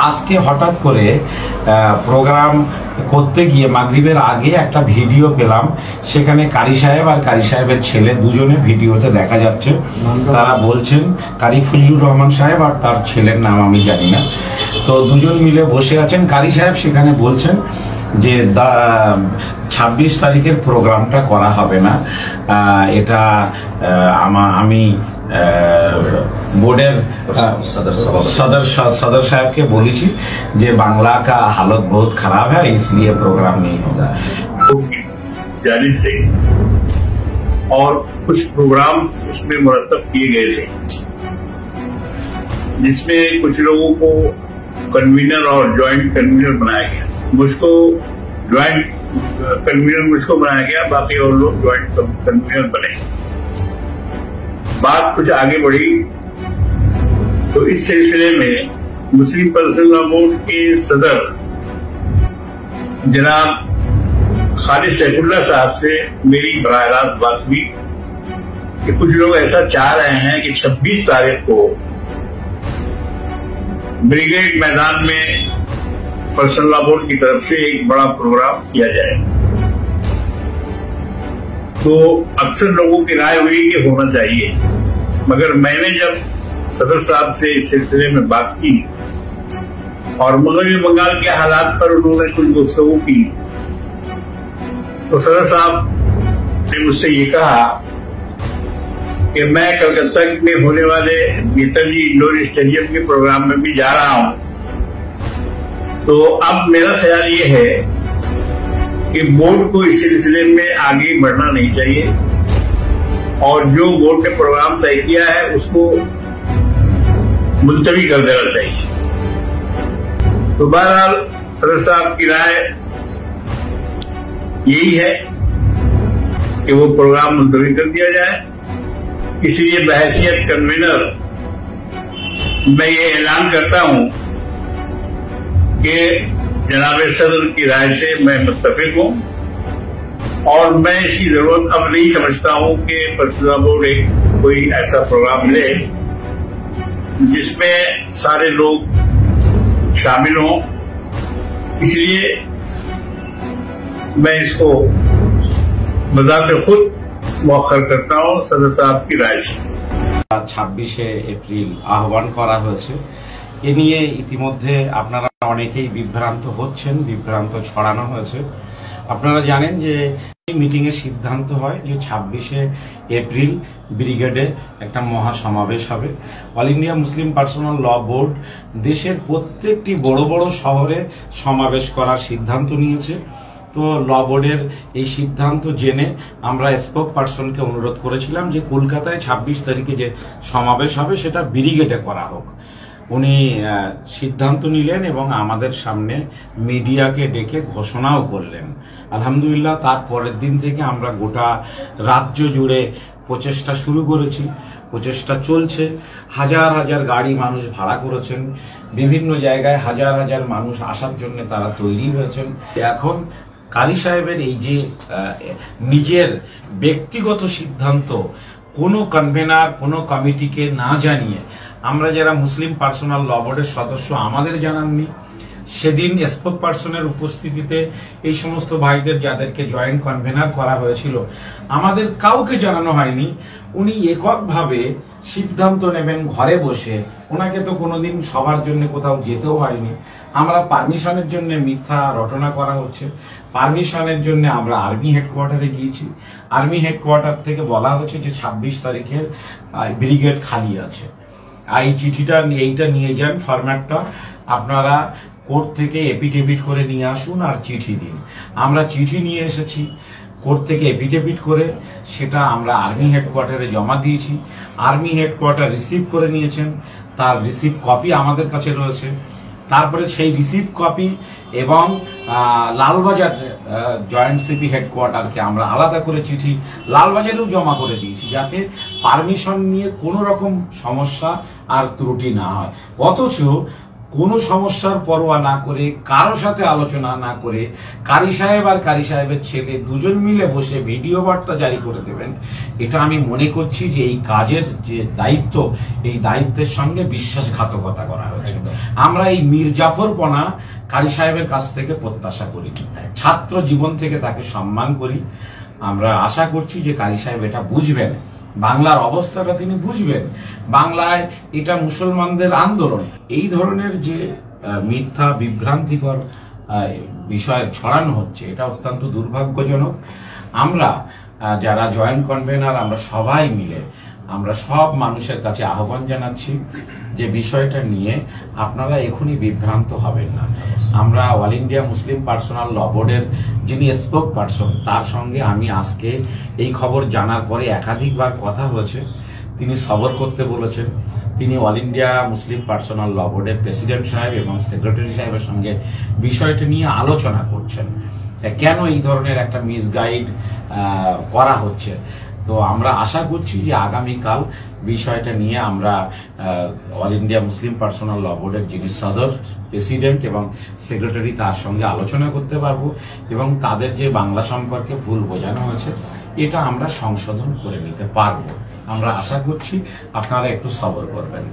আজকে হঠাৎ করে প্রোগ্রাম করতে গিয়ে মাগরিবের আগে একটা ভিডিও পেলাম, সেখানে কারি সাহেব আর কারি সাহেবের ছেলে দুজনে ভিডিওতে দেখা যাচ্ছে। তারা বলছেন, কারি ফজলুর রহমান সাহেব আর তার ছেলের নাম আমি জানি না, তো দুজন মিলে বসে আছেন। কারি সাহেব সেখানে বলছেন যে 26 তারিখের প্রোগ্রামটা করা হবে না, এটা আমি बोर्डर सदर साहब के बोली थी जे बांग्ला का हालत बहुत खराब है, इसलिए प्रोग्राम नहीं होगा। जानिब से और कुछ प्रोग्राम उसमें मुरतब किए गए थे, जिसमें कुछ लोगों को कन्वीनर और ज्वाइंट कन्वीनर बनाया गया। मुझको ज्वाइंट कन्वीनर बनाया गया, बाकी और लोग ज्वाइंट कन्वीनर बने। बात कुछ आगे बढ़ी तो इस सिलसिले में मुस्लिम पर्सनल लॉ बोर्ड के सदर जनाब खालिद सैफुल्लाह साहब से मेरी बराह रास्त बात हुई कि कुछ लोग ऐसा चाह रहे हैं कि 26 तारीख को ब्रिगेड मैदान में पर्सनल लॉ बोर्ड की तरफ से एक बड़ा प्रोग्राम किया जाए। तो अक्सर लोगों की राय हुई कि होना चाहिए, मगर मैंने जब सदर साहब से इस सिलसिले में बात की और मगरबी बंगाल के हालात पर उन्होंने कुछ गुफ्तगू की, तो सदर साहब ने मुझसे ये कहा कि मैं कलकत्ता में होने वाले नेताजी इंडोर स्टेडियम के प्रोग्राम में भी जा रहा हूं। तो अब मेरा ख्याल ये है कि बोर्ड को इस सिलसिले में आगे बढ़ना नहीं चाहिए और जो बोर्ड ने प्रोग्राम तय किया है उसको मुलतवी कर देना चाहिए। तो बहरहाल सदर साहब की राय यही है कि वो प्रोग्राम मुलतवी कर दिया जाए। इसलिए बहैसियत कन्वीनर मैं ये ऐलान करता हूं कि जनाब सदर की राय से मैं मुत्तफिक हूं और मैं इसकी जरूरत अब नहीं समझता हूं कि पर्सनल बोर्ड एक कोई ऐसा प्रोग्राम ले जिसमें सारे लोग शामिल हों। इसलिए मैं इसको बजाते खुद मौखर करता हूं सदर साहब की राय से। 26 এপ্রিল আহ্বান করা হয়েছে। এ নিয়ে ইতিমধ্যে আপনারা অনেকেই বিভ্রান্ত হচ্ছেন, বিভ্রান্ত ছড়ানো হয়েছে। আপনারা জানেন যে মিটিং এ সিদ্ধান্ত হয় যে 26 এপ্রিল ব্রিগেডে একটা মহা সমাবেশ হবে। অল ইন্ডিয়া মুসলিম পার্সোনাল ল বোর্ড দেশের প্রত্যেকটি বড় বড় শহরে সমাবেশ করার সিদ্ধান্ত নিয়েছে। তো ল বোর্ডের এই সিদ্ধান্ত জেনে আমরা স্পোক পার্সনকে অনুরোধ করেছিলাম যে কলকাতায় 26 তারিখে যে সমাবেশ হবে সেটা ব্রিগেডে করা হোক। উনি সিদ্ধান্ত নিলেন এবং আমাদের সামনে মিডিয়াকে ডেকে ঘোষণাও করলেন। আলহামদুলিল্লাহ, তার পরের দিন থেকে আমরা গোটা রাজ্য জুড়ে প্রচেষ্টা শুরু করেছি, প্রচেষ্টা চলছে। হাজার হাজার গাড়ি মানুষ ভাড়া করেছেন, বিভিন্ন জায়গায় হাজার হাজার মানুষ আসার জন্য তারা তৈরি হয়েছেন। এখন কারি সাহেবের এই যে নিজের ব্যক্তিগত সিদ্ধান্ত কোনো কনভেনার কোনো কমিটিকে না জানিয়ে, আমরা যারা মুসলিম পার্সোনাল ল বোর্ডের সদস্য আমাদের জানাননি, সেদিন স্পোক পার্সনের উপস্থিতিতে এই সমস্ত ভাইদের যাদেরকে জয়েন্ট কনভেনার করা হয়েছিল আমাদের কাউকে জানানো হয়নি। উনি এককভাবে সিদ্ধান্ত নেবেন ঘরে বসে, ওনাকে তো কোনোদিন সবার জন্য কোথাও যেতেও হয়নি। আমরা পারমিশনের জন্য মিথ্যা রটনা করা হচ্ছে। পারমিশনের জন্য আমরা আর্মি হেডকোয়ার্টারে গিয়েছি, আর্মি হেডকোয়ার্টার থেকে বলা হচ্ছে যে 26 তারিখের ব্রিগেড খালি আছে। এই চিঠিটা এইটা নিয়ে যান, ফরম্যাটটা আপনারা কোর্ট থেকে এপিডেভিট করে নিয়ে আসুন আর চিঠি দিন। আমরা চিঠি নিয়ে এসেছি, কোর্ট থেকে এপিডেভিট করে সেটা আমরা আর্মি হেডকোয়ার্টারে জমা দিয়েছি। আর্মি হেডকোয়ার্টার রিসিভ করে নিয়েছেন, তার রিসিভ কপি আমাদের কাছে রয়েছে। তারপরে সেই রিসিভ কপি এবং লালবাজার জয়েন্ট সিপি হেডকোয়ার্টারকে আমরা আলাদা করে চিঠি লালবাজারেও জমা করে দিয়েছি, যাতে পারমিশন নিয়ে কোনো রকম সমস্যা আর ত্রুটি না হয়। অথচ কোনো সমস্যার পরোয়া না করে, কারো সাথে আলোচনা না করে, কারি সাহেব আর কারি সাহেবের ছেলে দুজন মিলে বসে ভিডিও বার্তা জারি করে দেবেন, এটা আমি মনে করছি যে এই কাজের যে দায়িত্ব, এই দায়িত্বের সঙ্গে বিশ্বাসঘাতকতা করা হয়েছে। আমরা এই মির্জাফরপনা কারি সাহেবের কাছ থেকে প্রত্যাশা করি, ছাত্র জীবন থেকে তাকে সম্মান করি। আমরা আশা করছি যে কারি সাহেব এটা বুঝবেন, বাংলার অবস্থাটা তিনি বুঝবেন। বাংলায় এটা মুসলমানদের আন্দোলন। এই ধরনের যে মিথ্যা বিভ্রান্তিকর বিষয় ছড়ানো হচ্ছে, এটা অত্যন্ত দুর্ভাগ্যজনক। আমরা যারা জয়েন্ট কনভেনার, আমরা সবাই মিলে আমরা সব মানুষের কাছে আহ্বান জানাচ্ছি যে বিষয়টা নিয়ে আপনারা এখনই বিভ্রান্ত হবেন না। আমরা অল ইন্ডিয়া মুসলিম পার্সোনাল ল বোর্ডের যিনি স্পোক পার্সন, তার সঙ্গে আমি আজকে এই খবর জানার পরে একাধিকবার কথা হয়েছে। তিনি সবর করতে বলেছেন। তিনি অল ইন্ডিয়া মুসলিম পার্সোনাল ল বোর্ডের প্রেসিডেন্ট সাহেব এবং সেক্রেটারি সাহেবের সঙ্গে বিষয়টি নিয়ে আলোচনা করছেন, কেন এই ধরনের একটা মিসগাইড করা হচ্ছে। তো আমরা আশা করছি যে আগামীকাল বিষয়টা নিয়ে আমরা অল ইন্ডিয়া মুসলিম পার্সোনাল ল বোর্ডের যিনি সদর, প্রেসিডেন্ট এবং সেক্রেটারি, তার সঙ্গে আলোচনা করতে পারবো এবং তাদের যে বাংলা সম্পর্কে ভুল বোঝানো হয়েছে এটা আমরা সংশোধন করে নিতে পারবো। আমরা আশা করছি আপনারা একটু সবর করবেন।